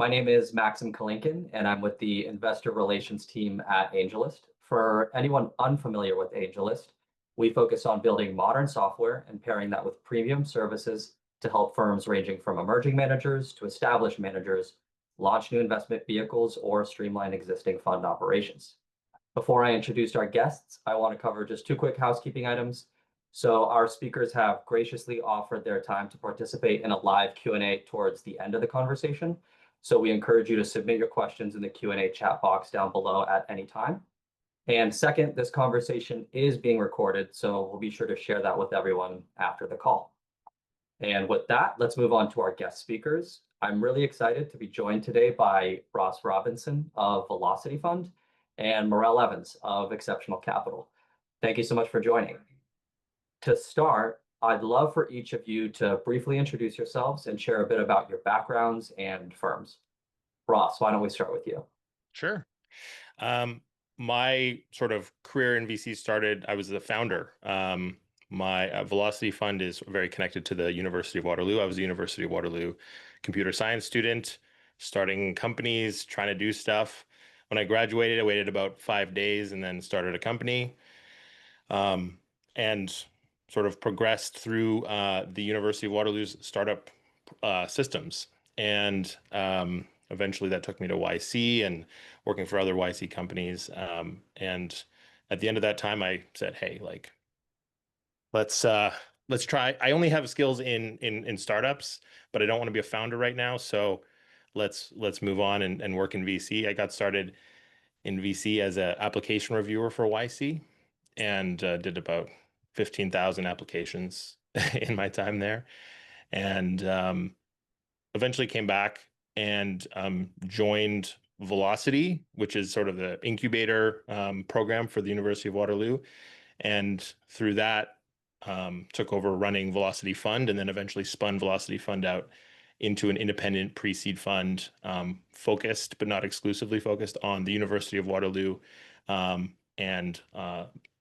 My name is Maxim Kalinkin, and I'm with the investor relations team at AngelList. For anyone unfamiliar with AngelList, we focus on building modern software and pairing that with premium services to help firms ranging from emerging managers to established managers launch new investment vehicles or streamline existing fund operations. Before I introduce our guests, I want to cover just two quick housekeeping items. So our speakers have graciously offered their time to participate in a live Q&A towards the end of the conversation. So we encourage you to submit your questions in the Q&A chat box down below at any time. And second, this conversation is being recorded, so we'll be sure to share that with everyone after the call. And with that, let's move on to our guest speakers. I'm really excited to be joined today by Ross Robinson of Velocity Fund and Marell Evans of Exceptional Capital. Thank you so much for joining. To start, I'd love for each of you to briefly introduce yourselves and share a bit about your backgrounds and firms. Ross, why don't we start with you? Sure. My sort of career in VC started, I was the founder. My Velocity Fund is very connected to the University of Waterloo. I was a University of Waterloo computer science student, starting companies, trying to do stuff. When I graduated, I waited about 5 days and then started a company, and sort of progressed through the University of Waterloo's startup systems. And eventually that took me to YC and working for other YC companies. And at the end of that time, I said, hey, like, let's try. I only have skills in startups, but I don't want to be a founder right now. So let's move on and work in VC. I got started in VC as an application reviewer for YC and did about 15,000 applications in my time there. And eventually came back and joined Velocity, which is sort of the incubator program for the University of Waterloo. And through that, took over running Velocity Fund and then eventually spun Velocity Fund out into an independent pre-seed fund, focused, but not exclusively focused on the University of Waterloo and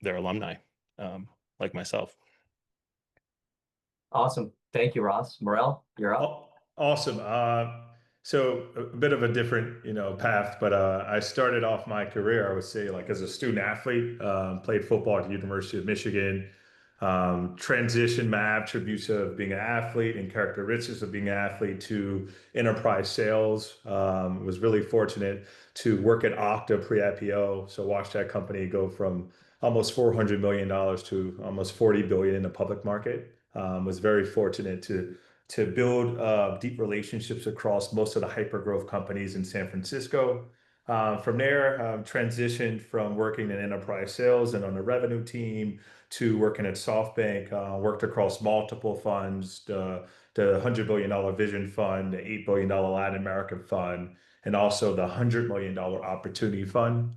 their alumni, like myself. Awesome. Thank you, Ross. Marell, you're up. Oh, awesome. So a bit of a different, path, but I started off my career, I would say, like as a student athlete, played football at the University of Michigan, transitioned my attributes of being an athlete and characteristics of being an athlete to enterprise sales. Was really fortunate to work at Okta pre-IPO. So watched that company go from almost $400 million to almost 40 billion in the public market. Was very fortunate to build deep relationships across most of the hypergrowth companies in San Francisco. From there, transitioned from working in enterprise sales and on the revenue team to working at SoftBank. Worked across multiple funds, the $100 billion Vision Fund, the $8 billion Latin American Fund, and also the $100 million Opportunity Fund.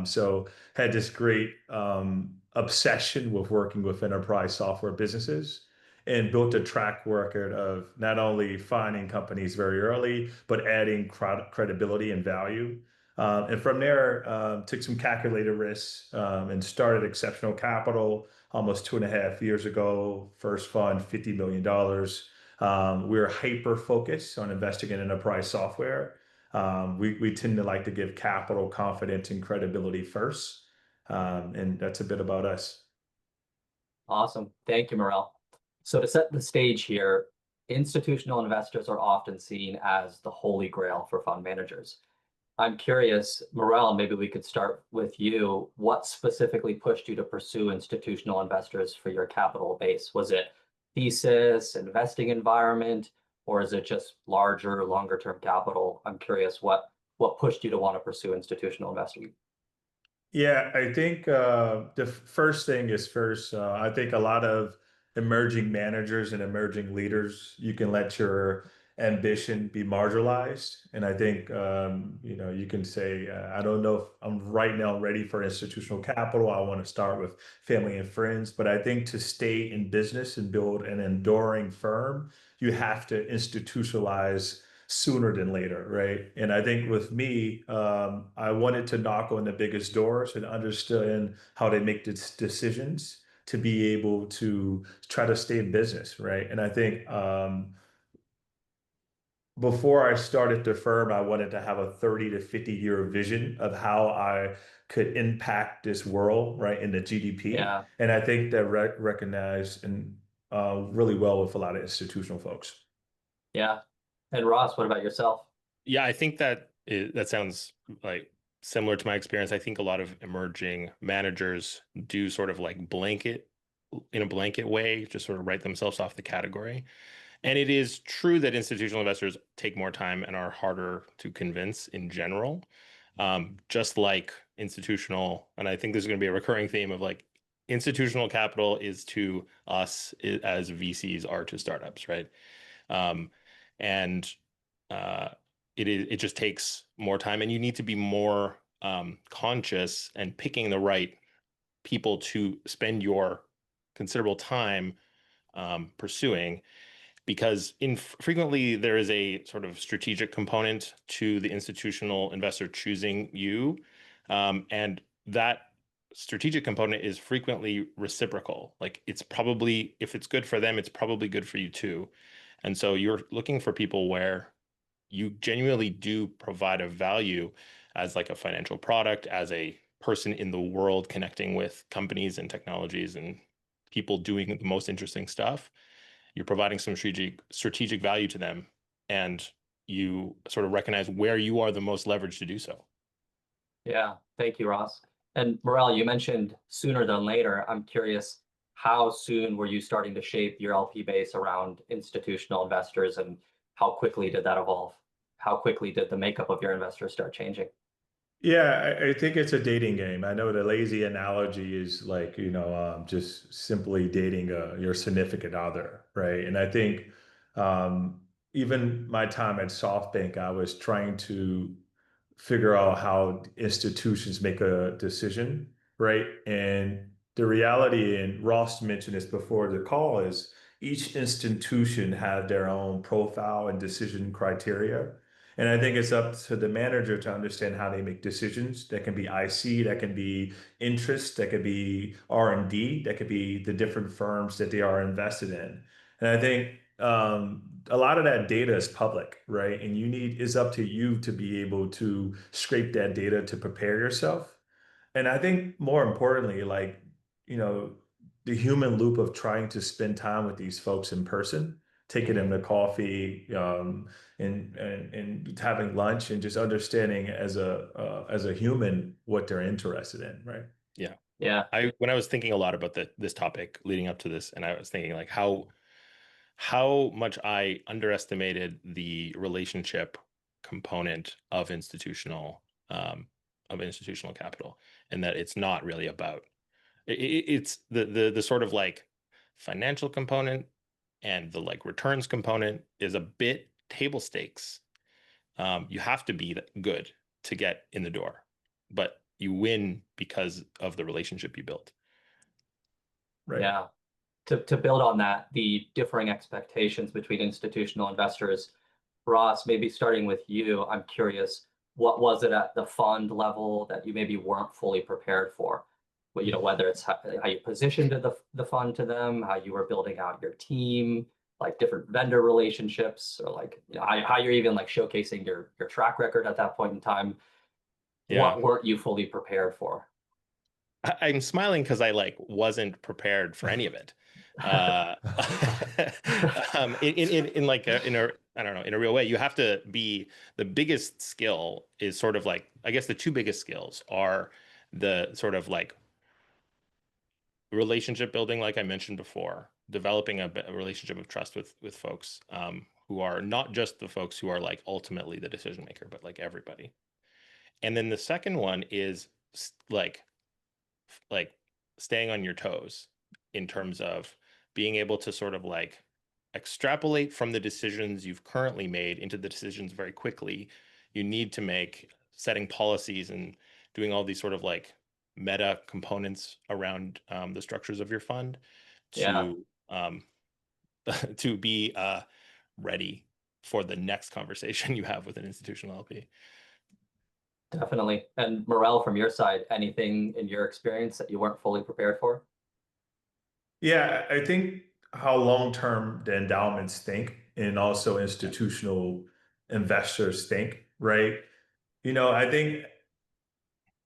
So had this great obsession with working with enterprise software businesses and built a track record of not only finding companies very early, but adding credibility and value. And from there, took some calculated risks and started Exceptional Capital almost 2.5 years ago. First fund, $50 million. We're hyper focused on investing in enterprise software. We tend to like to give capital, confidence, and credibility first. And that's a bit about us. Awesome. Thank you, Marell. So to set the stage here, institutional investors are often seen as the holy grail for fund managers. I'm curious, Marell, maybe we could start with you. What specifically pushed you to pursue institutional investors for your capital base? Was it thesis, investing environment, or is it just larger, longer term capital? I'm curious what pushed you to want to pursue institutional investing? Yeah, I think the first thing is first. I think a lot of emerging managers and emerging leaders, you can let your ambition be marginalized. And I think, you can say, I don't know if I'm right now ready for institutional capital. I want to start with family and friends. But I think to stay in business and build an enduring firm, you have to institutionalize sooner than later, right? And I think with me, I wanted to knock on the biggest doors and understand how they make decisions to be able to try to stay in business, right? And I think before I started the firm, I wanted to have a 30 to 50-year vision of how I could impact this world, right, in the GDP. Yeah. And I think that recognized and really well with a lot of institutional folks. Yeah. And Ross, what about yourself? Yeah, I think that sounds like similar to my experience. I think a lot of emerging managers do sort of like blanket in a blanket way, just sort of write themselves off the category. And it is true that institutional investors take more time and are harder to convince in general. Just like institutional, and I think this is going to be a recurring theme of like institutional capital is to us as VCs are to startups, right? Um, and uh, it just takes more time, and you need to be more conscious and picking the right people to spend your considerable time pursuing, because frequently there is a sort of strategic component to the institutional investor choosing you, and that strategic component is frequently reciprocal. Like it's probably, if it's good for them, it's probably good for you too. And so you're looking for people where you genuinely do provide a value as like a financial product, as a person in the world connecting with companies and technologies and people doing the most interesting stuff. You're providing some strategic value to them, and you sort of recognize where you are the most leveraged to do so. Yeah. Thank you, Ross. And Marell, you mentioned sooner than later. I'm curious, how soon were you starting to shape your LP base around institutional investors, and how quickly did that evolve? How quickly did the makeup of your investors start changing? Yeah, I think it's a dating game. I know the lazy analogy is like, just simply dating your significant other, right? And I think um, even my time at SoftBank, I was trying to figure out how institutions make a decision, right? And the reality, and Ross mentioned this before the call, is each institution has their own profile and decision criteria. And I think it's up to the manager to understand how they make decisions. That can be IC, that can be interest, that could be R&D, that could be the different firms that they are invested in. And I think a lot of that data is public, right? And it's up to you to be able to scrape that data to prepare yourself. And I think more importantly, like, you know, the human loop of trying to spend time with these folks in person, taking them Mhm. to coffee, and having lunch, and just understanding as a human what they're interested in, right? Yeah. Yeah. When I was thinking a lot about this topic leading up to this, and I was thinking like how much I underestimated the relationship component of institutional capital, and that it's not really about it's the sort of like financial component and the like returns component is a bit table stakes. You have to be good to get in the door, but you win because of the relationship you built. Right. Yeah. To build on that, the differing expectations between institutional investors, Ross, maybe starting with you, I'm curious, what was it at the fund level that you maybe weren't fully prepared for? Well, whether it's how you positioned the fund to them, how you were building out your team, like different vendor relationships, or like how you're even like showcasing your track record at that point in time. Yeah. What weren't you fully prepared for? I'm smiling because I like wasn't prepared for any of it. Uh, in like in a I don't know, in a real way, you have to be, the biggest skill is sort of like, I guess the two biggest skills are the sort of like relationship building, like I mentioned before, developing a relationship of trust with folks, who are not just the folks who are like ultimately the decision maker, but like everybody. And then the second one is like staying on your toes in terms of being able to sort of like extrapolate from the decisions you've currently made into the decisions very quickly you need to make, setting policies and doing all these sort of like meta components around the structures of your fund Yeah, to to be ready for the next conversation you have with an institutional LP. definitely. And Morel, from your side, anything in your experience that you weren't fully prepared for? Yeah, I think how long term the endowments think, and also institutional investors think, right? I think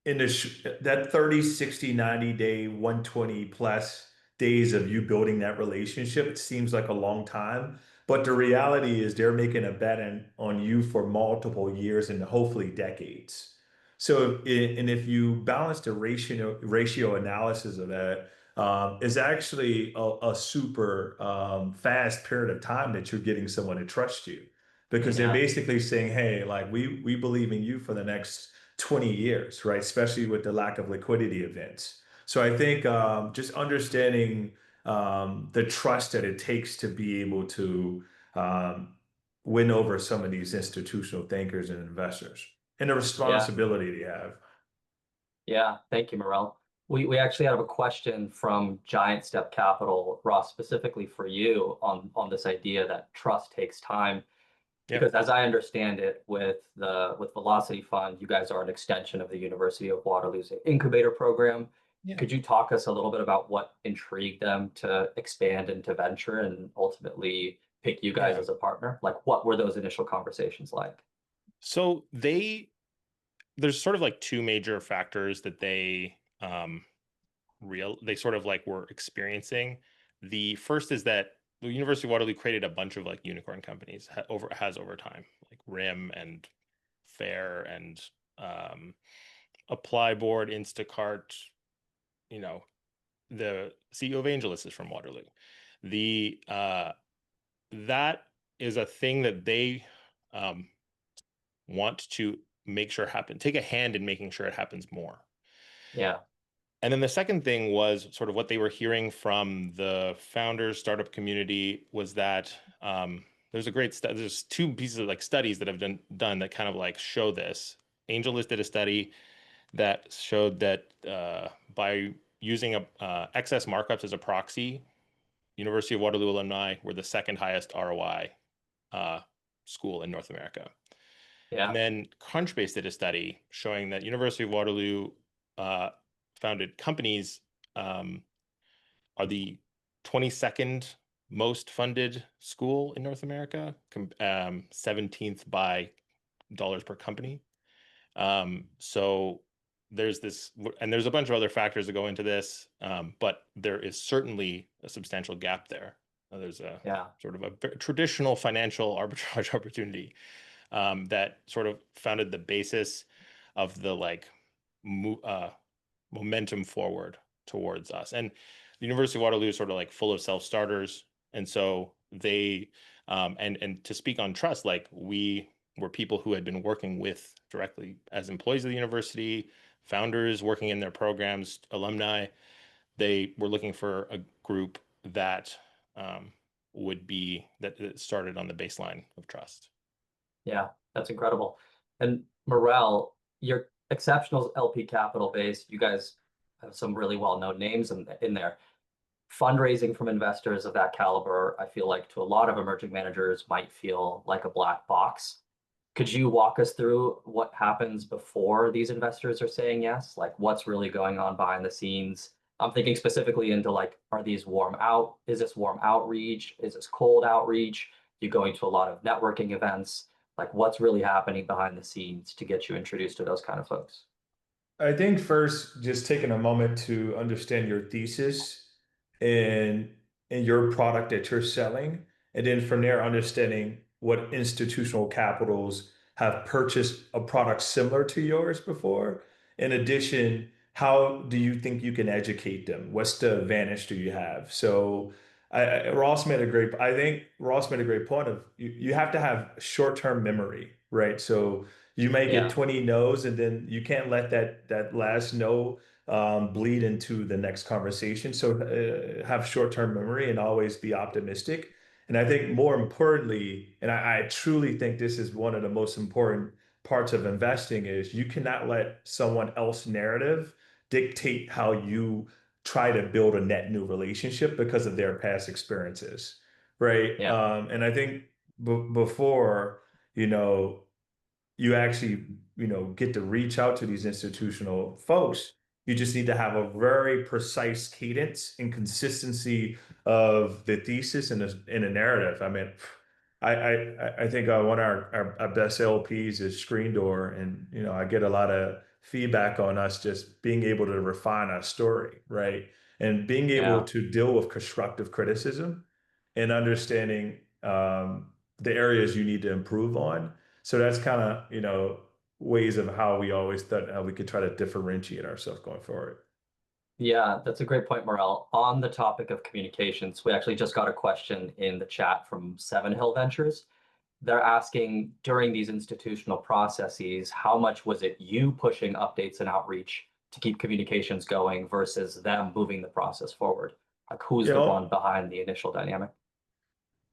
in that 30, 60, 90 day, 120 plus days of you building that relationship, it seems like a long time. But the reality is they're making a bet on you for multiple years and hopefully decades. So, and if you balance the ratio analysis of that, it's actually a super fast period of time that you're getting someone to trust you because they're Yeah. basically saying, hey, like we believe in you for the next 20 years, right? Especially with the lack of liquidity events. So I think just understanding the trust that it takes to be able to um, win over some of these institutional thinkers and investors and the Yeah. responsibility they have. Yeah. Thank you, Marell. We actually have a question from Giant Step Capital, Ross, specifically for you on this idea that trust takes time. Yeah. Because as I understand it, with Velocity Fund, you guys are an extension of the University of Waterloo's incubator program. Yeah. Could you talk us a little bit about what intrigued them to expand into venture and ultimately pick you guys Yeah. as a partner? Like, what were those initial conversations like? So there's sort of like two major factors that they sort of like were experiencing. The first is that the University of Waterloo created a bunch of like unicorn companies over time, like Rim and Fair and um, Applyboard, Instacart. You know, the CEO of AngelList is from Waterloo. The That is a thing that they um, want to make sure happen. Take a hand in making sure it happens more. Yeah. And then the second thing was sort of what they were hearing from the founders, startup community was that there's two pieces of like studies that have done that kind of like show this. AngelList did a study that showed that by using excess markups as a proxy, University of Waterloo alumni were the second highest ROI uh, school in North America. And Yeah. then Crunchbase did a study showing that University of Waterloo uh, founded companies um, are the 22nd most funded school in North America, 17th by dollars per company. So there's this, and there's a bunch of other factors that go into this, but there is certainly a substantial gap there. There's a Yeah. sort of a traditional financial arbitrage opportunity that sort of founded the basis of the like momentum forward towards us. And the University of Waterloo is sort of like full of self-starters. And so they, and to speak on trust, like we were people who had been working with directly as employees of the university, founders working in their programs, alumni. They were looking for a group that that started on the baseline of trust. Yeah. That's incredible. And Marell, your exceptional LP capital base, you guys have some really well-known names in there. Fundraising from investors of that caliber, I feel like to a lot of emerging managers might feel like a black box. Could you walk us through what happens before these investors are saying yes? Like what's really going on behind the scenes? I'm thinking specifically into like, are these warm out? Is this warm outreach? Is this cold outreach? You going to a lot of networking events? Like what's really happening behind the scenes to get you introduced to those kind of folks? I think first, just taking a moment to understand your thesis and your product that you're selling, and then from there, understanding what institutional capitals have purchased a product similar to yours before. In addition, how do you think you can educate them? What's the advantage do you have? So, I think Ross made a great point of you have to have short-term memory, right? So you may get Yeah. 20 no's and then you can't let that last no bleed into the next conversation. So have short-term memory and always be optimistic. And I think more importantly, and I truly think this is one of the most important parts of investing is you cannot let someone else's narrative dictate how you try to build a net new relationship because of their past experiences, right? Yeah. And I think before, you know, you actually, get to reach out to these institutional folks. You just need to have a very precise cadence and consistency of the thesis and the narrative. I mean, I think one of our best LPs is Screen Door, and I get a lot of feedback on us just being able to refine our story, right? And being able Yeah. to deal with constructive criticism and understanding the areas you need to improve on. So that's kind of, ways of how we always thought how we could try to differentiate ourselves going forward. Yeah, that's a great point, Marell. On the topic of communications, we actually just got a question in the chat from Seven Hill Ventures. They're asking during these institutional processes, how much was it you pushing updates and outreach to keep communications going versus them moving the process forward? Like who's Yeah, the one behind the initial dynamic?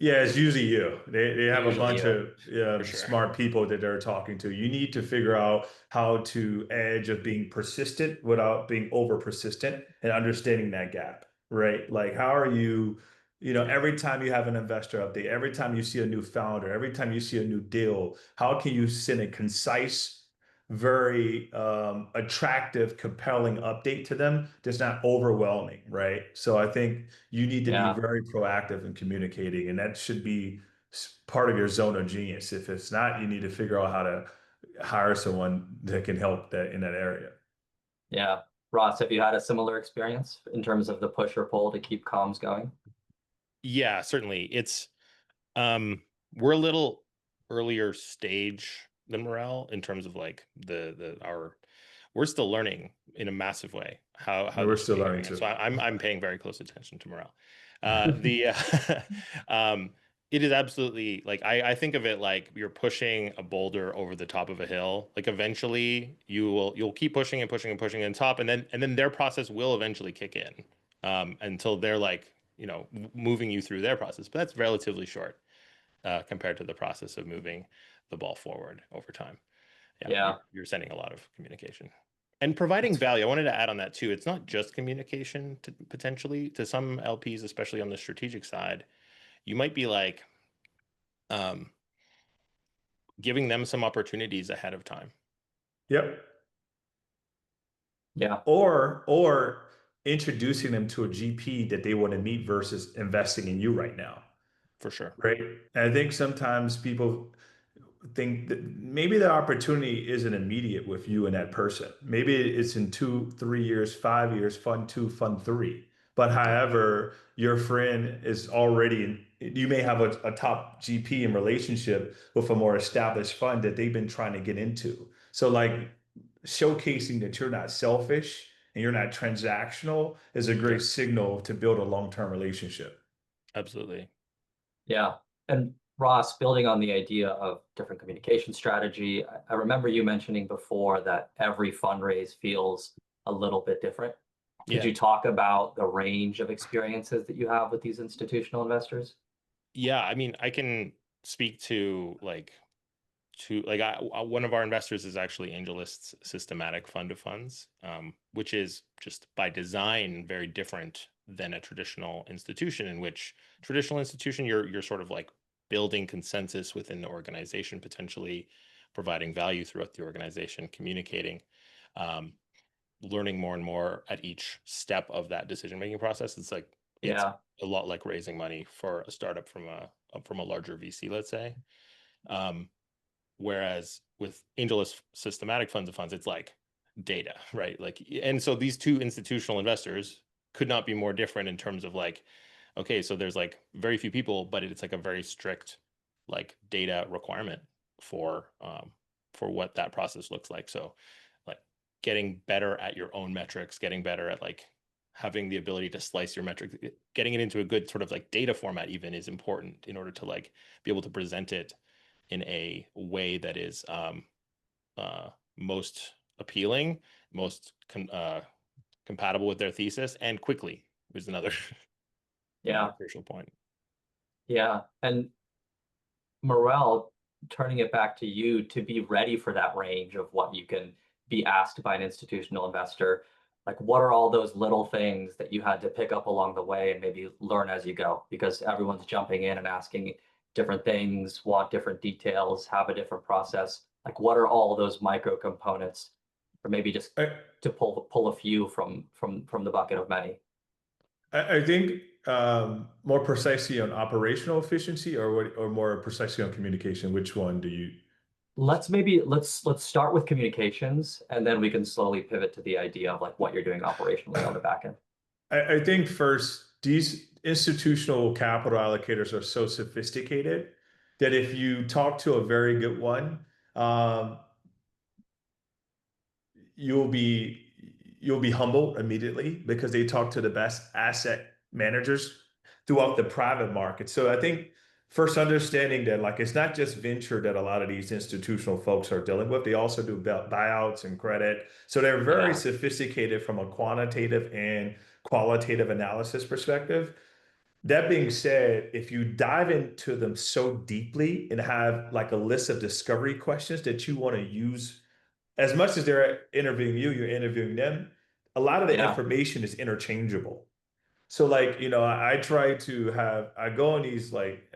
yeah, it's usually you. They have a Usually bunch you. of For sure. smart people that they're talking to. You need to figure out how to edge of being persistent without being over persistent and understanding that gap, right? Like, how are you, every time you have an investor update, every time you see a new founder, every time you see a new deal, how can you send a concise, very attractive, compelling update to them that's not overwhelming, right? So I think you need to be Yeah. very proactive in communicating, and that should be part of your zone of genius. If it's not, you need to figure out how to hire someone that can help that in that area. Yeah. Ross, have you had a similar experience in terms of the push or pull to keep comms going? Yeah, certainly. It's we're a little earlier stage than Morel in terms of like the our we're still learning in a massive way how And we're this should still be learning going. And too. so I'm paying very close attention to Morel. The it is absolutely like I think of it like you're pushing a boulder over the top of a hill. Like eventually you'll keep pushing and pushing and pushing on top, and then their process will eventually kick in until they're like moving you through their process. But that's relatively short compared to the process of moving the ball forward over time. Yeah, Yeah. you're sending a lot of communication and providing That's value. I wanted to add on that too. It's not just communication to potentially to some LPs, especially on the strategic side. You might be like um, giving them some opportunities ahead of time Yep. yeah. Or introducing them to a GP that they want to meet versus investing in you right now. for sure. Right. And I think sometimes people think that maybe the opportunity isn't immediate with you and that person. Maybe it's in 2, 3 years, 5 years, fund two, fund three. But Yeah, however, your friend is already you may have a top GP in relationship with a more established fund that they've been trying to get into. So like showcasing that you're not selfish and you're not transactional is a yeah, great signal to build a long-term relationship. absolutely. Yeah. And Ross, building on the idea of different communication strategy, I remember you mentioning before that every fundraise feels a little bit different. Could Yeah, you talk about the range of experiences that you have with these institutional investors? yeah. I mean, I can speak to like one of our investors is actually AngelList's systematic fund of funds, which is just by design very different than a traditional institution. In which traditional institution you're sort of like building consensus within the organization, potentially providing value throughout the organization, communicating, um, learning more and more at each step of that decision making process. It's Yeah. a lot like raising money for a startup from a larger VC, let's say. Um, Whereas with AngelList systematic funds of funds, it's like data, right? Like, and so these two institutional investors could not be more different in terms of like, okay, so there's like very few people, but it's like a very strict like data requirement for what that process looks like. So like getting better at your own metrics, getting better at like having the ability to slice your metrics, getting it into a good sort of like data format even is important in order to like be able to present it in a way that is uh, most appealing, most compatible with their thesis, and quickly is another Yeah. crucial point. Yeah. And Marell, turning it back to you to be ready for that range of what you can be asked by an institutional investor. Like, what are all those little things that you had to pick up along the way and maybe learn as you go? Because everyone's jumping in and asking different things, want different details, have a different process. Like, what are all those micro components, or maybe just I, to pull a few from the bucket of many? I think more precisely on operational efficiency, or or more precisely on communication. Which one do you? Let's start with communications, and then we can slowly pivot to the idea of like what you're doing operationally on the back end. I think first, these institutional capital allocators are so sophisticated that if you talk to a very good one, um, you'll be you'll be humbled immediately because they talk to the best asset managers throughout the private market. So I think first understanding that like it's not just venture that a lot of these institutional folks are dealing with. They also do buyouts and credit. So they're very Yeah, sophisticated from a quantitative and qualitative analysis perspective. That being said, if you dive into them so deeply and have like a list of discovery questions that you want to use, as much as they're interviewing you, you're interviewing them. A lot of the yeah, information is interchangeable. So like, I try to have I go on these like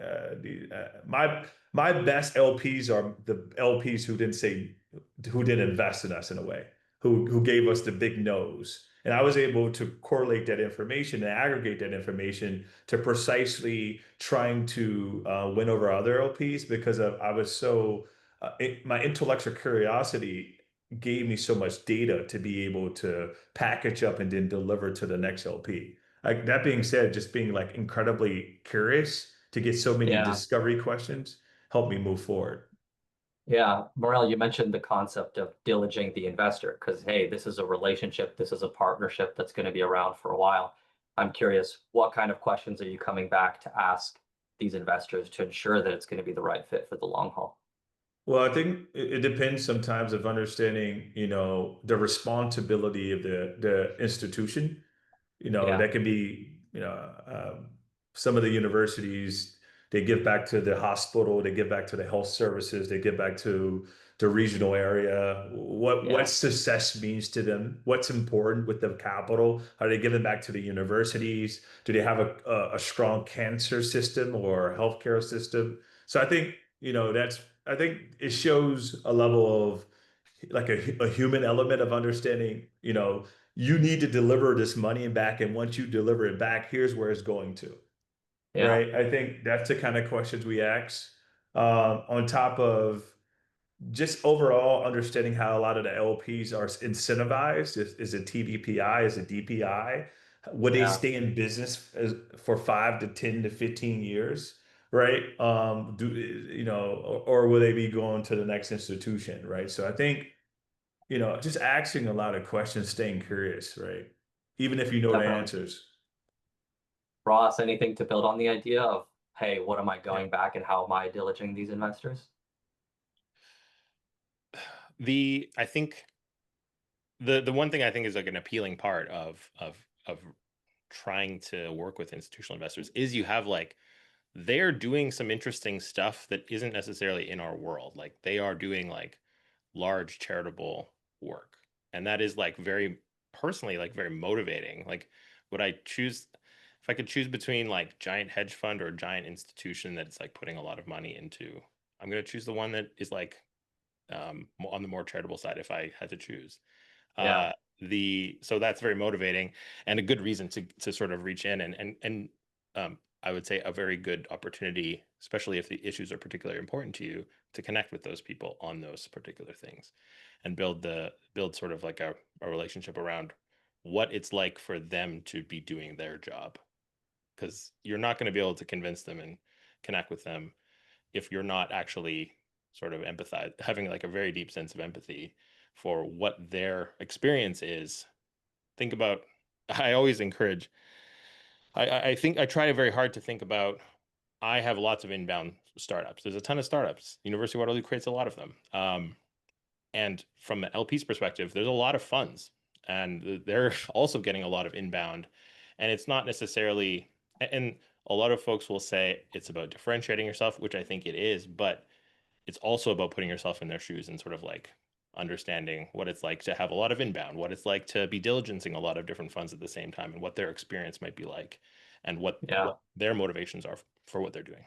my best LPs are the LPs who didn't invest in us in a way, who gave us the big no's. And I was able to correlate that information and aggregate that information to precisely trying to win over other LPs because I was so my intellectual curiosity gave me so much data to be able to package up and then deliver to the next LP. Like that being said, just being like incredibly curious to get so many yeah. discovery questions helped me move forward. Yeah, Marell, you mentioned the concept of diligent the investor because, hey, this is a relationship, this is a partnership that's going to be around for a while. I'm curious, what kind of questions are you coming back to ask these investors to ensure that it's going to be the right fit for the long haul? Well, I think it depends sometimes of understanding, the responsibility of the institution. Yeah, That can be, some of the universities, they give back to the hospital, they give back to the health services, they give back to the regional area. What yeah, success means to them, what's important with the capital. Are they giving back to the universities? Do they have a strong cancer system or healthcare system? So I think, I think it shows a level of like a human element of understanding, you need to deliver this money back. And once you deliver it back, here's where it's going to, yeah, right? I think that's the kind of questions we ask. On top of just overall understanding how a lot of the LPs are incentivized. Is it TVPI? Is it DPI? Would they yeah, stay in business for 5 to 10 to 15 years? Right? Or will they be going to the next institution? Right. So I think just asking a lot of questions, staying curious, right? Even if you know the definitely. answers. Ross, anything to build on the idea of, hey, what am I Yeah. going back and how am I diligencing these investors? I think the one thing I think is like an appealing part of trying to work with institutional investors is you have like they're doing some interesting stuff that isn't necessarily in our world. Like they are doing like large charitable work. And that is like very personally like very motivating. Like would I choose if I could choose between like giant hedge fund or giant institution that's like putting a lot of money into, I'm going to choose the one that is like on the more charitable side if I had to choose. Yeah, So that's very motivating and a good reason to sort of reach in and I would say a very good opportunity, especially if the issues are particularly important to you, to connect with those people on those particular things and build sort of like a relationship around what it's like for them to be doing their job. Because you're not going to be able to convince them and connect with them if you're not actually sort of empathize, having like a very deep sense of empathy for what their experience is. Think about, I always encourage, I think I try very hard to think about, I have lots of inbound startups. There's a ton of startups. University of Waterloo creates a lot of them. And from the LP's perspective, there's a lot of funds and they're also getting a lot of inbound. And it's not necessarily, and a lot of folks will say it's about differentiating yourself, which I think it is, but it's also about putting yourself in their shoes and sort of like understanding what it's like to have a lot of inbound, what it's like to be diligencing a lot of different funds at the same time, and what their experience might be like, and yeah, what their motivations are for what they're doing.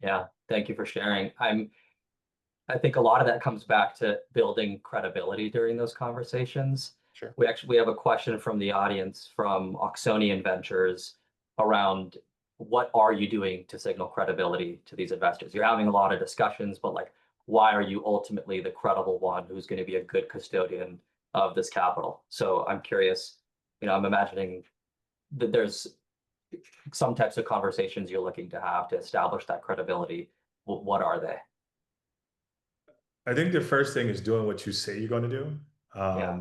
yeah. Thank you for sharing. I think a lot of that comes back to building credibility during those conversations. Sure. We have a question from the audience from Oxonian Ventures around what are you doing to signal credibility to these investors? You're having a lot of discussions, but like, why are you ultimately the credible one who's going to be a good custodian of this capital? So I'm curious, I'm imagining that there's some types of conversations you're looking to have to establish that credibility. What are they? I think the first thing is doing what you say you're going to do. Yeah,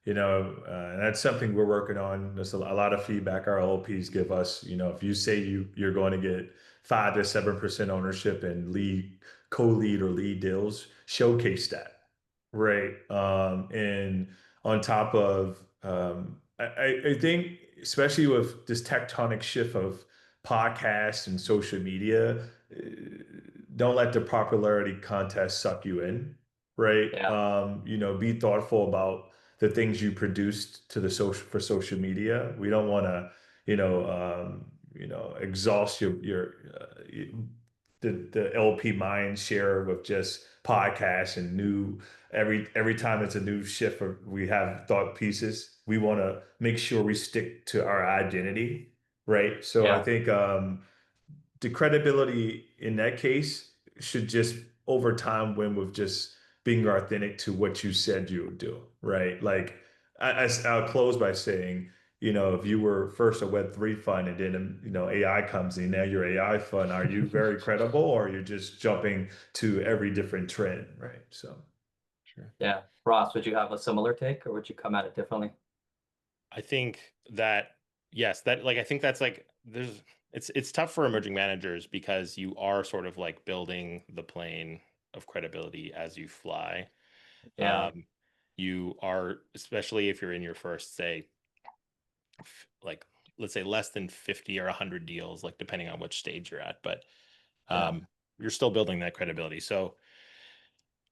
And that's something we're working on. There's a lot of feedback our LPs give us. If you say you're going to get 5 to 7% ownership and co-lead or lead deals, showcase that, right? And on top of, I think, especially with this tectonic shift of podcasts and social media, don't let the popularity contest suck you in, right? yeah, Be thoughtful about the things you produced to the social media. We don't want to, exhaust the LP mind share with just podcasts and new every time it's a new shift or we have thought pieces. We want to make sure we stick to our identity, right? So I yeah, think the credibility in that case should just over time win with just being authentic to what you said you would do, right? Like I'll close by saying, if you were first a Web3 fund and then, AI comes in, now you're AI fund, are you very credible or are you just jumping to every different trend, right? So, Sure. yeah. Ross, would you have a similar take or would you come at it differently? I think that yes, that like I think that's like it's tough for emerging managers because you are sort of like building the plane of credibility as you fly. Yeah, You are, especially if you're in your first, say, like let's say less than 50 or 100 deals, like depending on which stage you're at, but yeah, you're still building that credibility. So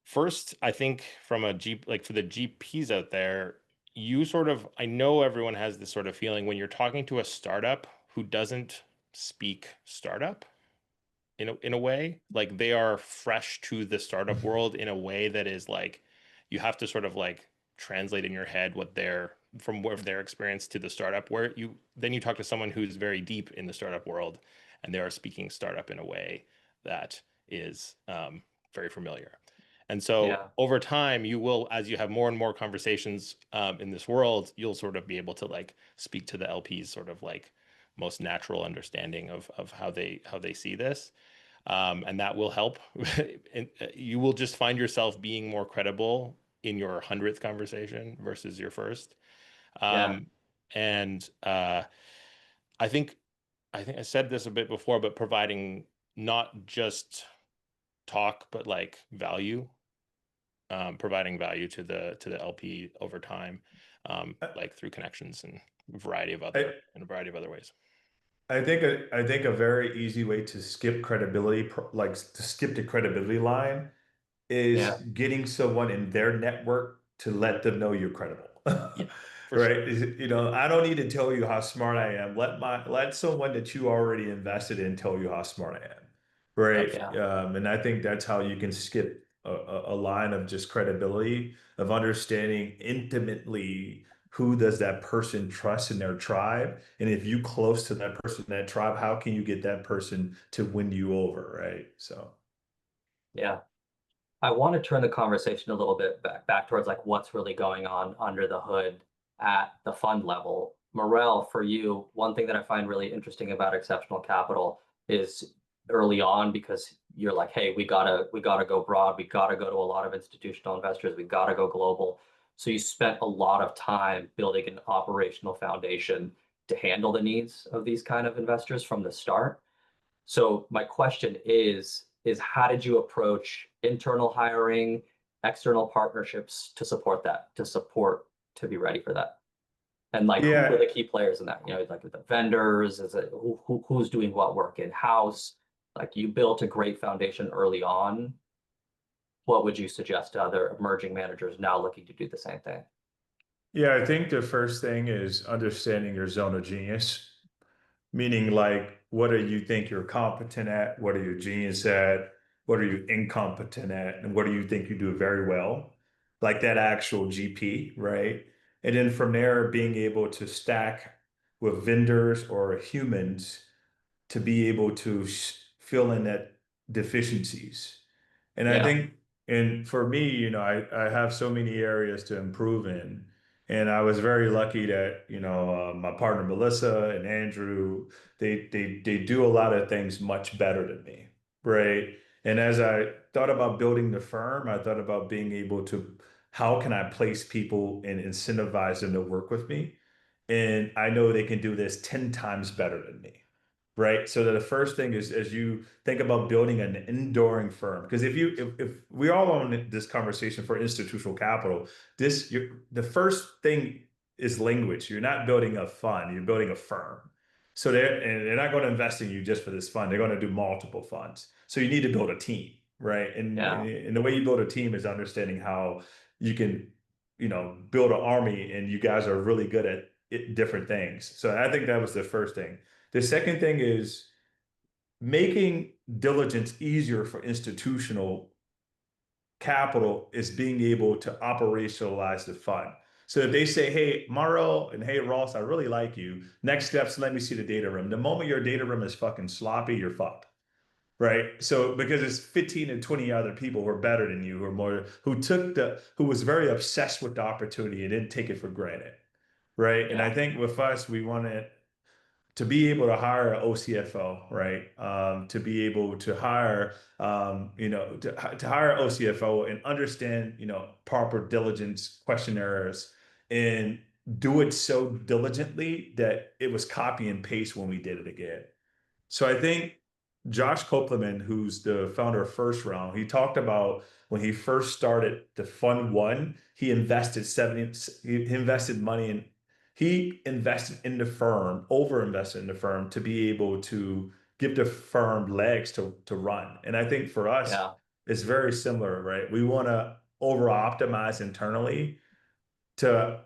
first, I think from like for the GPs out there, you sort of, I know everyone has this sort of feeling when you're talking to a startup who doesn't speak startup in a way, like they are fresh to the startup world in a way that is like you have to sort of like translate in your head what their from where their experience to the startup where you talk to someone who's very deep in the startup world and they are speaking startup in a way that is very familiar. And so yeah, over time, you will, as you have more and more conversations in this world, you'll sort of be able to like speak to the LPs sort of like most natural understanding of how they see this, and that will help. And you will just find yourself being more credible in your 100th conversation versus your first. yeah, Um, and I think I think I said this a bit before, but providing not just talk, but like value, providing value to the LP over time, like through connections and I, a variety of other ways. I think a very easy way to skip credibility, like to skip the credibility line, is yeah, getting someone in their network to let them know you're credible. Yeah, for Right? sure. I don't need to tell you how smart I am. Let someone that you already invested in tell you how smart I am. Right? yeah, And I think that's how you can skip a line of just credibility of understanding intimately who does that person trust in their tribe. And if you close to that person, that tribe, how can you get that person to win you over? Right? So. yeah. I want to turn the conversation a little bit back towards like what's really going on under the hood at the fund level. Marell, for you, one thing that I find really interesting about Exceptional Capital is early on because you're like, hey, we gotta go broad, we gotta go to a lot of institutional investors, we gotta go global. So you spent a lot of time building an operational foundation to handle the needs of these kind of investors from the start. So my question is how did you approach internal hiring, external partnerships to support that, to be ready for that? And like who were Yeah, the key players in that? Like the vendors, is it who's doing what work in-house? Like you built a great foundation early on. What would you suggest to other emerging managers now looking to do the same thing? Yeah, I think the first thing is understanding your zone of genius, meaning like what do you think you're competent at? What are you genius at? What are you incompetent at? And what do you think you do very well? Like that actual GP, right? And then from there, being able to stack with vendors or humans to be able to fill in that deficiencies. And I Yeah. think, and for me, I have so many areas to improve in. And I was very lucky that, my partner Melissa and Andrew, they do a lot of things much better than me, right? And as I thought about building the firm, I thought about being able to, how can I place people and incentivize them to work with me? And I know they can do this 10 times better than me. Right. So the first thing is, as you think about building an enduring firm, because if we're all on this conversation for institutional capital, the first thing is language. You're not building a fund, you're building a firm. So they're not going to invest in you just for this fund. They're going to do multiple funds. So you need to build a team, right? Yeah. And the way you build a team is understanding how you can, build an army, and you guys are really good at different things. So I think that was the first thing. The second thing is making diligence easier for institutional capital is being able to operationalize the fund. So if they say, hey, Marell and hey, Ross, I really like you. Next steps, let me see the data room. The moment your data room is fucking sloppy, you're fucked. Right. So because it's 15 and 20 other people who are better than you, who was very obsessed with the opportunity and didn't take it for granted. Right. And I Yeah. think with us, we want to be able to hire an OCFO, right? To be able to hire, to hire OCFO and understand, proper diligence questionnaires and do it so diligently that it was copy and paste when we did it again. So I think Josh Kopelman, who's the founder of First Round, he talked about when he first started the Fund One, he invested money in, he invested in the firm, over invested in the firm to be able to give the firm legs to run. And I think for us, Yeah. it's very similar, right? We want to over optimize internally to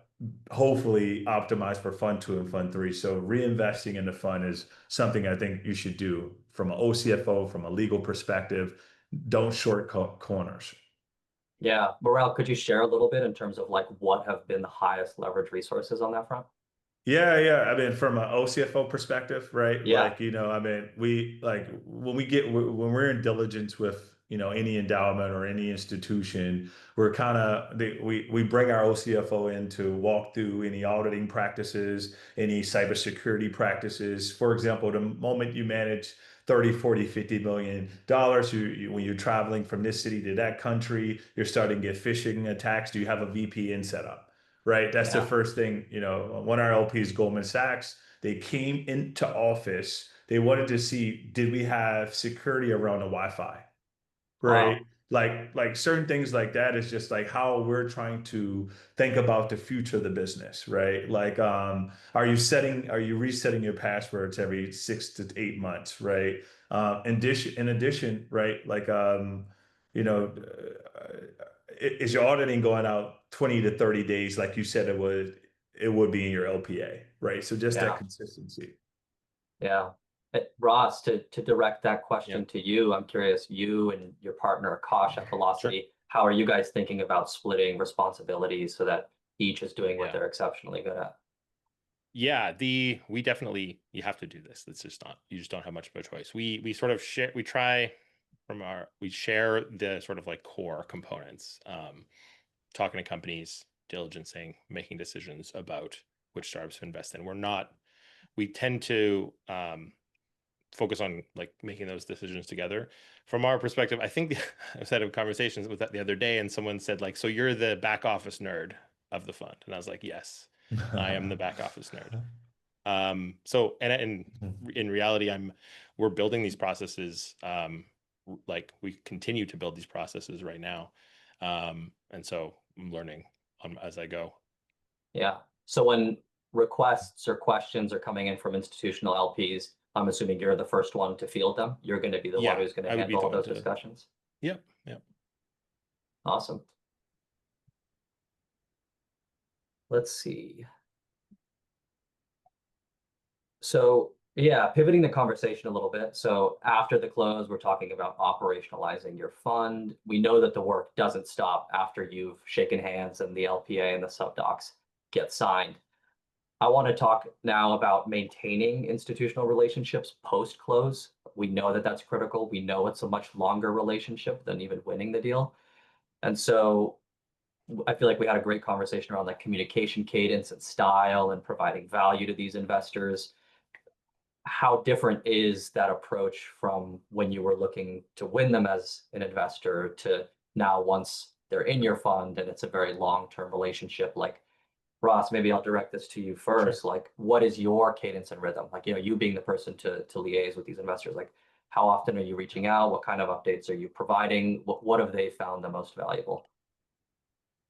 hopefully optimize for fund two and fund three. So reinvesting in the fund is something I think you should do from an OCFO, from a legal perspective. Don't shortcut corners. Yeah. Marell, could you share a little bit in terms of like what have been the highest leverage resources on that front? Yeah, yeah. I mean, from an OCFO perspective, right? Yeah. Like, I mean, we like when we're in diligence with, any endowment or any institution, we're kind of we bring our OCFO in to walk through any auditing practices, any cybersecurity practices. For example, the moment you manage 30, 40, 50 million dollars, when you're traveling from this city to that country, you're starting to get phishing attacks. Do you have a VPN set up? Right? That's the Yeah. first thing. One of our LPs, Goldman Sachs, they came into office. They wanted to see, did we have security around the Wi-Fi? Right? Wow. Like certain things like that is just like how we're trying to think about the future of the business, right? Like, are you resetting your passwords every 6 to 8 months, right? In addition, right? Like, you know, is your auditing going out 20 to 30 days like you said it would be in your LPA, right? So just that Yeah. consistency. Yeah. Ross, to direct that Yeah, question to you, I'm curious, you and your partner Akash at sure. Velocity, how are you guys thinking about splitting responsibilities so that each is doing what Yeah. they're exceptionally good at? Yeah, we definitely, you have to do this. It's just not, you just don't have much of a choice. We sort of share, we share the sort of like core components, talking to companies, diligencing, making decisions about which startups to invest in. We tend to focus on like making those decisions together. From our perspective, I think I was having conversations with that the other day, and someone said like, "So you're the back office nerd of the fund," and I was like, "Yes, I am the back office nerd." So and in reality, we're building these processes. Like we continue to build these processes right now, and so I'm learning as I go. Yeah. So when requests or questions are coming in from institutional LPs, I'm assuming you're the first one to field them. You're going to be the one Yeah, who's going to I would be handle the all one those to. discussions. Yep, yep. Awesome. Let's see. So yeah, pivoting the conversation a little bit. So after the close, we're talking about operationalizing your fund. We know that the work doesn't stop after you've shaken hands and the LPA and the subdocs get signed. I want to talk now about maintaining institutional relationships post-close. We know that that's critical. We know it's a much longer relationship than even winning the deal. And so I feel like we had a great conversation around like communication cadence and style and providing value to these investors. How different is that approach from when you were looking to win them as an investor to now once they're in your fund and it's a very long-term relationship? Like, Ross, maybe I'll direct this to you first. Sure. Like, what is your cadence and rhythm? Like, you being the person to liaise with these investors, like how often are you reaching out? What kind of updates are you providing? What have they found the most valuable?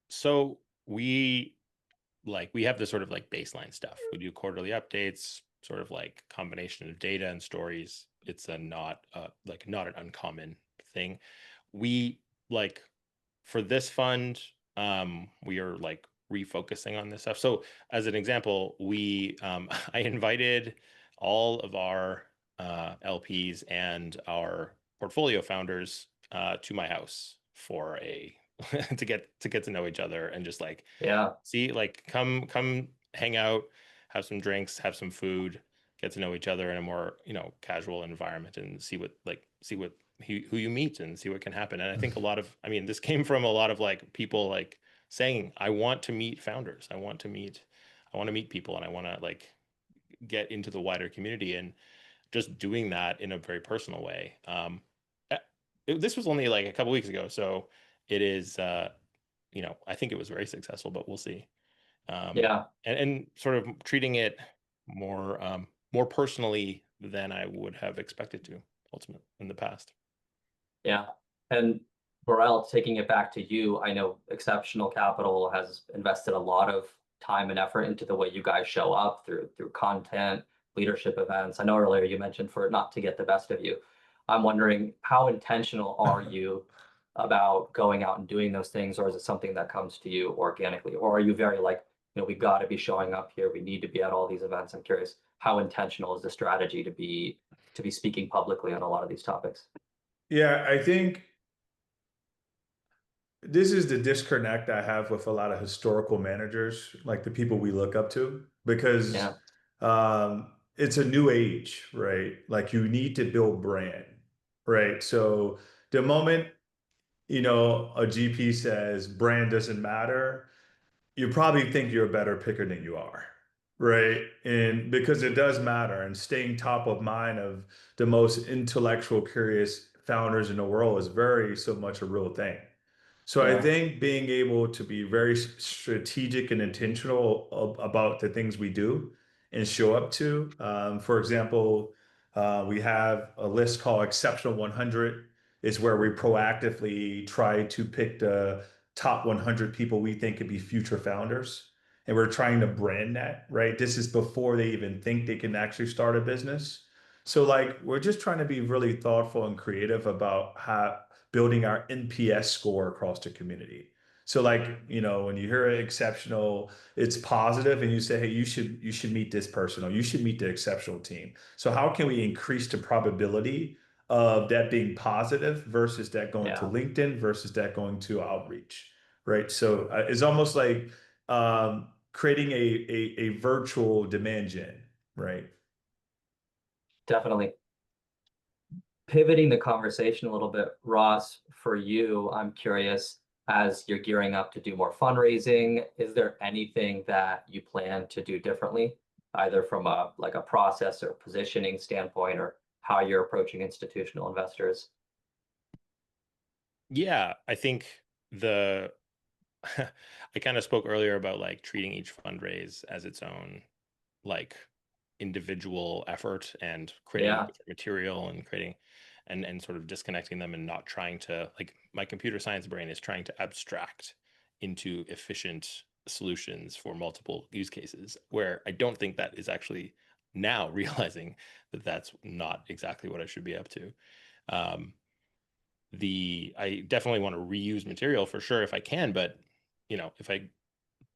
So we have this sort of like baseline stuff. We do quarterly updates, sort of like combination of data and stories. It's a not not an uncommon thing. We like for this fund, we are like refocusing on this stuff. So as an example, we I invited all of our LPs and our portfolio founders to my house for a to get to know each other and just like Yeah, see like come hang out, have some drinks, have some food, get to know each other in a more casual environment and see what who you meet and see what can happen. And I think a lot of this came from a lot of like people like saying I want to meet founders, I want to meet people, and I want to like get into the wider community, and just doing that in a very personal way. eh, this was only like a couple weeks ago, so it is I think it was very successful, but we'll see. yeah. And sort of treating it more personally than I would have expected to ultimately in the past. Yeah. And Marell, taking it back to you, I know Exceptional Capital has invested a lot of time and effort into the way you guys show up through content, leadership events. I know earlier you mentioned for it not to get the best of you. I'm wondering how intentional are you about going out and doing those things, or is it something that comes to you organically? Or are you very like, we got to be showing up here, we need to be at all these events? I'm curious, how intentional is the strategy to be speaking publicly on a lot of these topics? Yeah, I think this is the disconnect I have with a lot of historical managers, like the people we look up to, because Yeah. it's a new age, right? Like you need to build brand, right? So the moment, a GP says brand doesn't matter, you probably think you're a better picker than you are, right? And because it does matter, and staying top of mind of the most intellectual, curious founders in the world is very so much a real thing. So I Yeah. think being able to be very strategic and intentional about the things we do and show up to. For example, we have a list called Exceptional 100. Is where we proactively try to pick the top 100 people we think could be future founders. And we're trying to brand that, right? This is before they even think they can actually start a business. So like we're just trying to be really thoughtful and creative about how building our NPS score across the community. So like, when you hear exceptional, it's positive and you say, hey, you should meet this person or you should meet the exceptional team. So how can we increase the probability of that being positive versus that going to Yeah. LinkedIn versus that going to outreach, right? So it's almost like creating a virtual demand gen, right? Definitely. Pivoting the conversation a little bit, Ross, for you, I'm curious, as you're gearing up to do more fundraising, is there anything that you plan to do differently, either from a like a process or positioning standpoint, or how you're approaching institutional investors? Yeah, I think the I kind of spoke earlier about like treating each fundraise as its own like individual effort and creating Yeah. different material and creating and sort of disconnecting them and not trying to like my computer science brain is trying to abstract into efficient solutions for multiple use cases where I don't think that is actually now realizing that that's not exactly what I should be up to. Um, the I definitely want to reuse material for sure if I can, but if I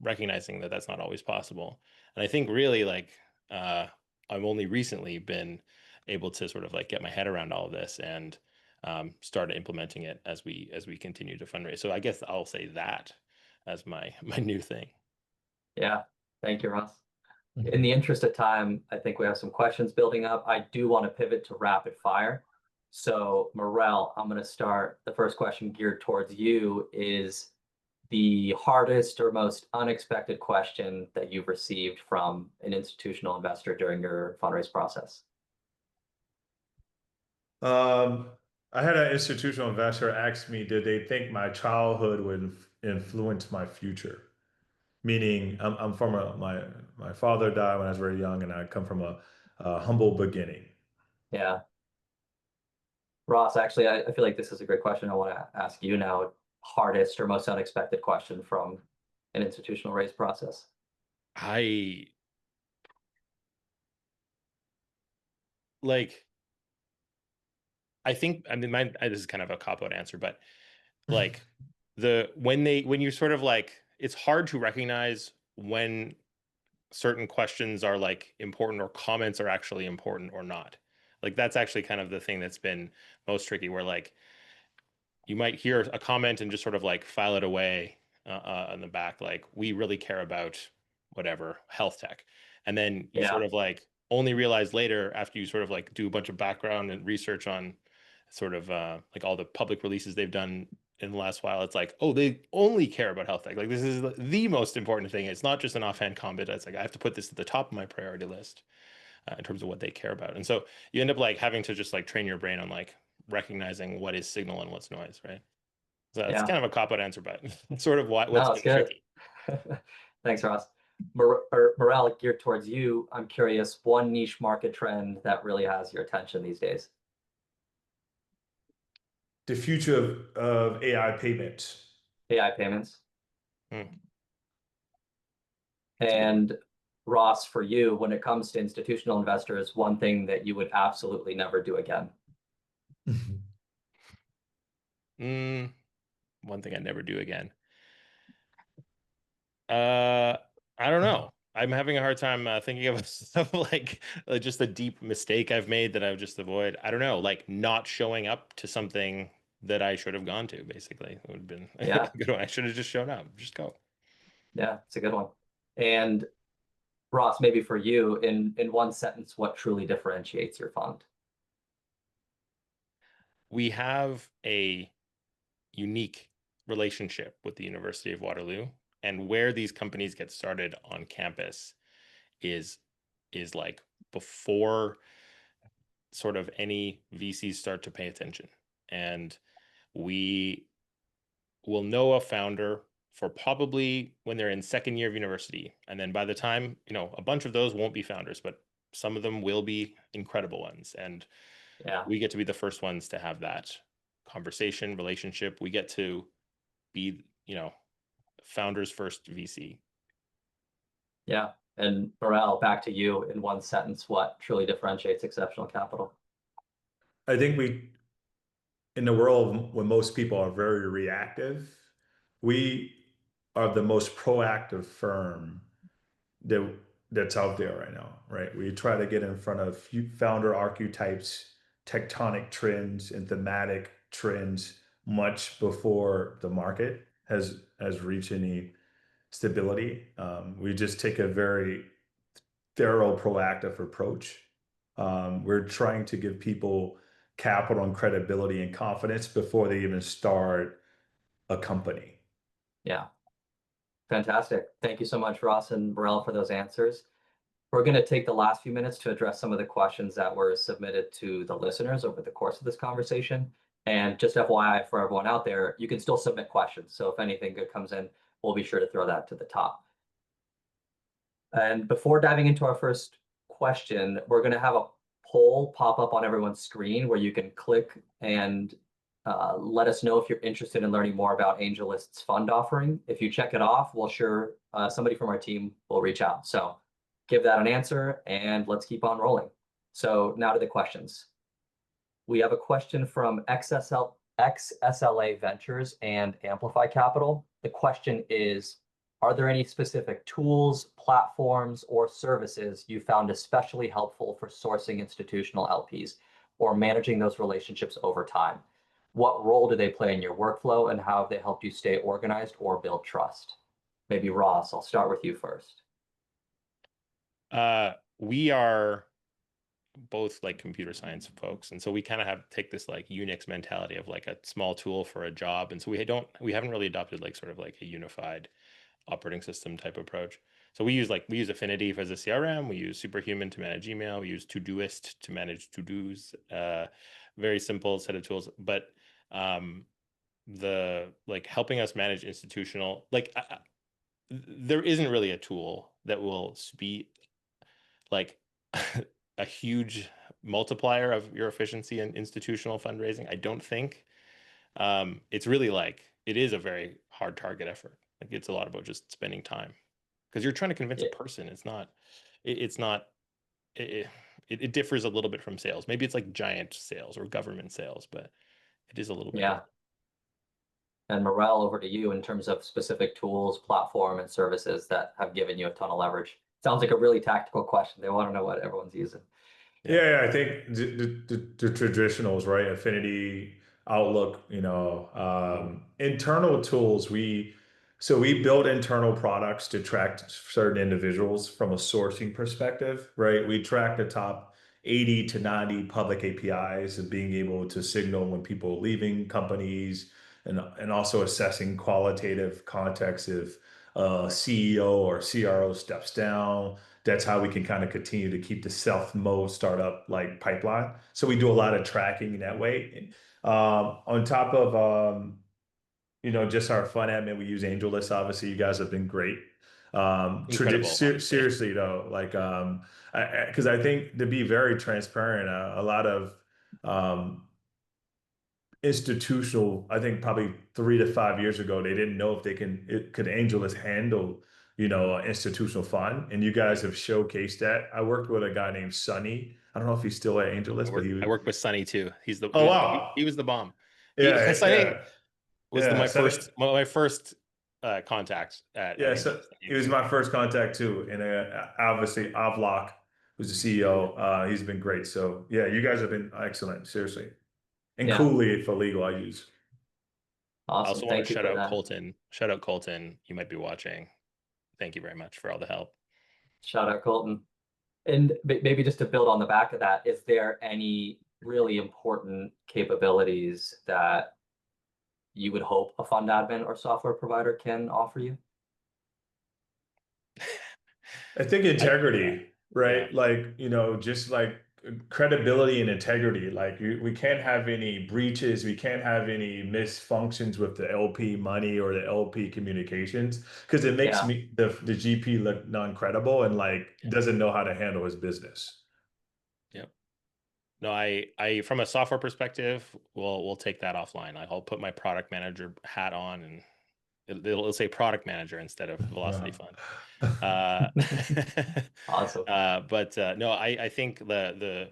recognizing that that's not always possible. And I think really like uh, I've only recently been able to sort of like get my head around all of this and start implementing it as we continue to fundraise. So I guess I'll say that as my my new thing. Yeah. Thank you, Ross. Mhm. In the interest of time, I think we have some questions building up. I do want to pivot to rapid fire. So, Marell, I'm going to start. The first question geared towards you is the hardest or most unexpected question that you've received from an institutional investor during your fundraise process? Um, I had an institutional investor ask me, did they think my childhood would influence my future? Meaning, I'm from my father died when I was very young, and I come from a humble beginning. Yeah. Ross, actually, I feel like this is a great question. I want to ask you now, hardest or most unexpected question from an institutional raise process. I like, I think, I mean, this is kind of a cop-out answer, but like when you sort of like, it's hard to recognize when certain questions are like important or comments are actually important or not. Like that's actually kind of the thing that's been most tricky, where like you might hear a comment and just sort of like file it away on the back, like we really care about whatever health tech, and then you Yeah. sort of like only realize later after you sort of like do a bunch of background and research on sort of like all the public releases they've done in the last while. It's like, oh, they only care about health tech. Like this is the most important thing. It's not just an offhand comment. It's like I have to put this at the top of my priority list in terms of what they care about. And so you end up like having to just like train your brain on like recognizing what is signal and what's noise, right? So that's Yeah. kind of a cop-out answer, but sort of what's No, been it's good. tricky. Thanks, Ross. Morale, geared towards you. I'm curious, one niche market trend that really has your attention these days. The future of AI payments. AI payments. Hmm, that's a good one. And Ross, for you, when it comes to institutional investors, one thing that you would absolutely never do again. Mm, one thing I never do again. Uh, I don't know. I'm having a hard time thinking of like just a deep mistake I've made that I would just avoid. I don't know, like not showing up to something that I should have gone to, basically. It would have been a Yeah, good one. I should have just shown up. Just go. yeah, it's a good one. And Ross, maybe for you, in one sentence, what truly differentiates your fund? We have a unique relationship with the University of Waterloo, and where these companies get started on campus is like before sort of any VCs start to pay attention. And we will know a founder for probably when they're in second year of university. And then by the time, a bunch of those won't be founders, but some of them will be incredible ones. And Yeah, we get to be the first ones to have that conversation, relationship. We get to be, founders first VC. yeah. And Morel, back to you in one sentence, what truly differentiates exceptional capital? I think in the world when most people are very reactive, we are the most proactive firm that that's out there right now, right? We try to get in front of founder archetypes, tectonic trends, and thematic trends much before the market has reached any stability. We just take a very thorough, proactive approach. We're trying to give people capital and credibility and confidence before they even start a company. Yeah, fantastic. Thank you so much, Ross and Morel, for those answers. We're going to take the last few minutes to address some of the questions that were submitted to the listeners over the course of this conversation. And just FYI for everyone out there, you can still submit questions. So if anything good comes in, we'll be sure to throw that to the top. And before diving into our first question, we're going to have a poll pop up on everyone's screen where you can click and let us know if you're interested in learning more about AngelList's fund offering. If you check it off, we'll sure somebody from our team will reach out. So give that an answer and let's keep on rolling. So now to the questions. We have a question from XSLA Ventures and Amplify Capital. The question is, are there any specific tools, platforms, or services you found especially helpful for sourcing institutional LPs or managing those relationships over time? What role do they play in your workflow and how have they helped you stay organized or build trust? Maybe Ross, I'll start with you first. We are both like computer science folks, and so we kind of have take this like Unix mentality of like a small tool for a job, and so we haven't really adopted like sort of like a unified operating system type approach. So we use Affinity as a CRM, we use Superhuman to manage email, we use Todoist to manage to-dos. Very simple set of tools, but the like helping us manage institutional like there isn't really a tool that will be like a huge multiplier of your efficiency in institutional fundraising. I don't think. It's really like it is a very hard target effort. Like it's a lot about just spending time because you're trying to convince a person. It's not. It's not. It, it differs a little bit from sales. Maybe it's like giant sales or government sales, but it is a little bit Yeah. different. And Marell, over to you in terms of specific tools, platform, and services that have given you a ton of leverage. Sounds like a really tactical question. They want to know what everyone's using. Yeah, I think the traditionals, right? Affinity, Outlook, internal tools. We build internal products to track certain individuals from a sourcing perspective, right? We track the top 80 to 90 public APIs and being able to signal when people are leaving companies and also assessing qualitative context if CEO or CRO steps down. That's how we can kind of continue to keep the self mode startup like pipeline. So we do a lot of tracking in that way. On top of just our fun admin, we use AngelList. Obviously, you guys have been great. Incredible, honestly. Seriously though, like because I think to be very transparent, a lot of um, institutional, I think probably 3 to 5 years ago, they didn't know if could AngelList handle, an institutional fund. And you guys have showcased that. I worked with a guy named Sunny. I don't know if he's still at AngelList, but I worked with Sunny too. oh wow. He was the bomb. Yeah, Sunny yeah. was Yeah. Sunny, my first contact at yeah, so Angelus. it was my first contact too. And obviously Avlok, who's the CEO, he's been great. So yeah, you guys have been excellent, seriously. And Yeah. Coolly for legal, I use. I Awesome. also want Thank to you shout for out that. Colton. Shout out Colton. You might be watching. Thank you very much for all the help. Shout out Colton. And maybe just to build on the back of that, is there any really important capabilities that you would hope a fund admin or software provider can offer you? I think Yeah. integrity, Yeah. right? Like, just like credibility and integrity. Like we can't have any breaches. We can't have any misfunctions with the LP money or the LP communications because it makes Yeah. the GP look non-credible and like doesn't know how to handle his business. Yep. No, I from a software perspective, we'll take that offline. I'll put my product manager hat on and it'll say product manager instead of Velocity Fund. Awesome. But no, I think the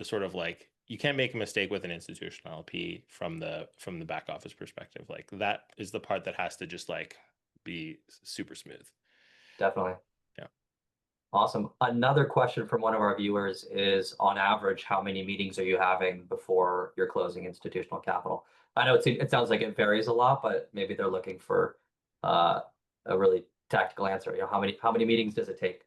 sort of like you can't make a mistake with an institutional LP from the back office perspective. Like that is the part that has to just like be super smooth. Definitely. Yeah. Awesome. Another question from one of our viewers is, on average, how many meetings are you having before you're closing institutional capital? I know it sounds like it varies a lot, but maybe they're looking for a really tactical answer. How many meetings does it take?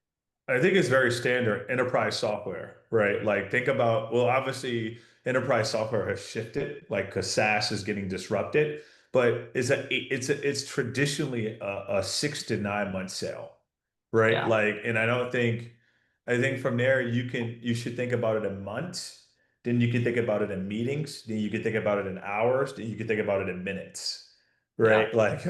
I think it's very standard enterprise software, right? Like think about, well, obviously enterprise software has shifted, like because SaaS is getting disrupted, but it's traditionally a 6 to 9 month sale, right? Yeah. Like, and I think from there you should think about it in months, then you can think about it in meetings, then you can think about it in hours, then you can think about it in minutes, Yeah. right? Like,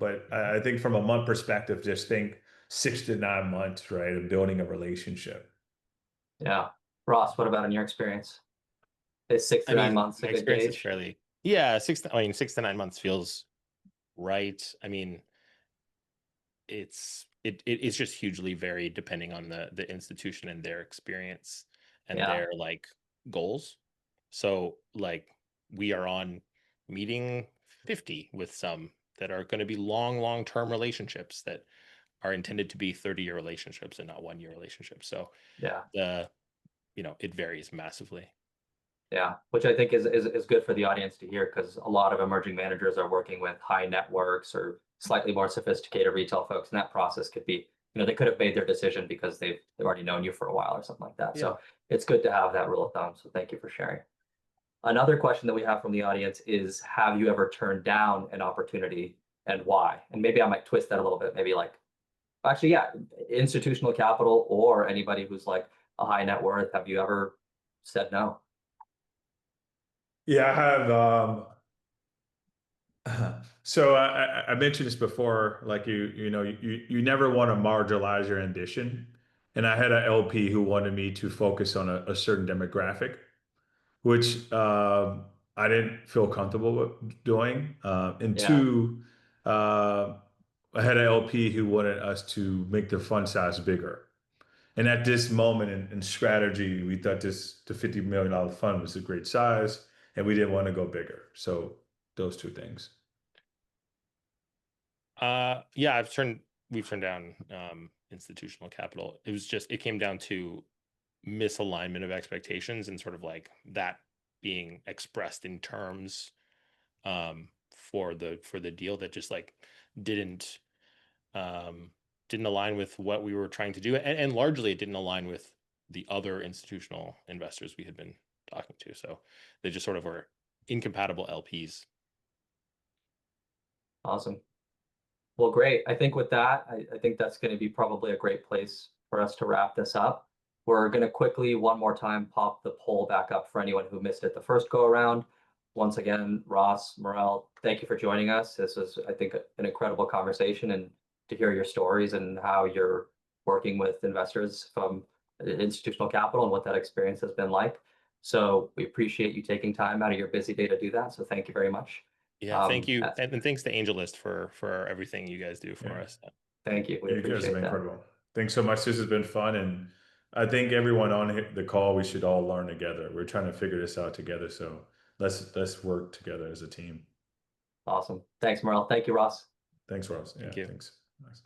but I think from a month perspective, just think 6 to 9 months, right, of building a relationship. Yeah. Ross, what about in your experience? Is six I to nine mean, months a my good experience is gauge? fairly, yeah, 6 to 9 months feels right. I mean, it's just hugely varied depending on the institution and their experience and Yeah. their like goals. So like we are on meeting 50 with some that are going to be long-term relationships that are intended to be 30-year relationships and not 1 year relationships. So Yeah. it varies massively. Yeah, which I think is good for the audience to hear, because a lot of emerging managers are working with high networks or slightly more sophisticated retail folks, and that process could be they could have made their decision because they've already known you for a while or something like that. Yeah. So it's good to have that rule of thumb. So thank you for sharing. Another question that we have from the audience is, have you ever turned down an opportunity and why? And maybe I might twist that a little bit. Maybe like, actually, yeah, institutional capital or anybody who's like a high net worth. Have you ever said no? Yeah, I have. So I mentioned this before, like you never want to marginalize your ambition. And I had an LP who wanted me to focus on a certain demographic, which I didn't feel comfortable with doing. And Yeah, two, I had an LP who wanted us to make the fund size bigger. And at this moment in strategy, we thought the $50 million fund was a great size, and we didn't want to go bigger. So those two things. Yeah, we've turned down institutional capital. It came down to misalignment of expectations and sort of like that being expressed in terms for the deal that just like didn't didn't align with what we were trying to do, and largely it didn't align with the other institutional investors we had been talking to. So they just sort of were incompatible LPs. awesome. Well, great. I think with that, I think that's going to be probably a great place for us to wrap this up. We're going to quickly, one more time, pop the poll back up for anyone who missed it the first go around. Once again, Ross, Marell, thank you for joining us. This was, I think, an incredible conversation, and to hear your stories and how you're working with investors from institutional capital and what that experience has been like. So we appreciate you taking time out of your busy day to do that. So thank you very much. Yeah, thank you, and thanks to AngelList for everything you guys do for us. Thank you. We You guys have appreciate been that. incredible. Thanks so much. This has been fun, and I think everyone on the call, we should all learn together. We're trying to figure this out together, so let's work together as a team. Awesome. Thanks, Marell. Thank you, Ross. Thanks, Ross. Thank Yeah, you. thanks. Nice.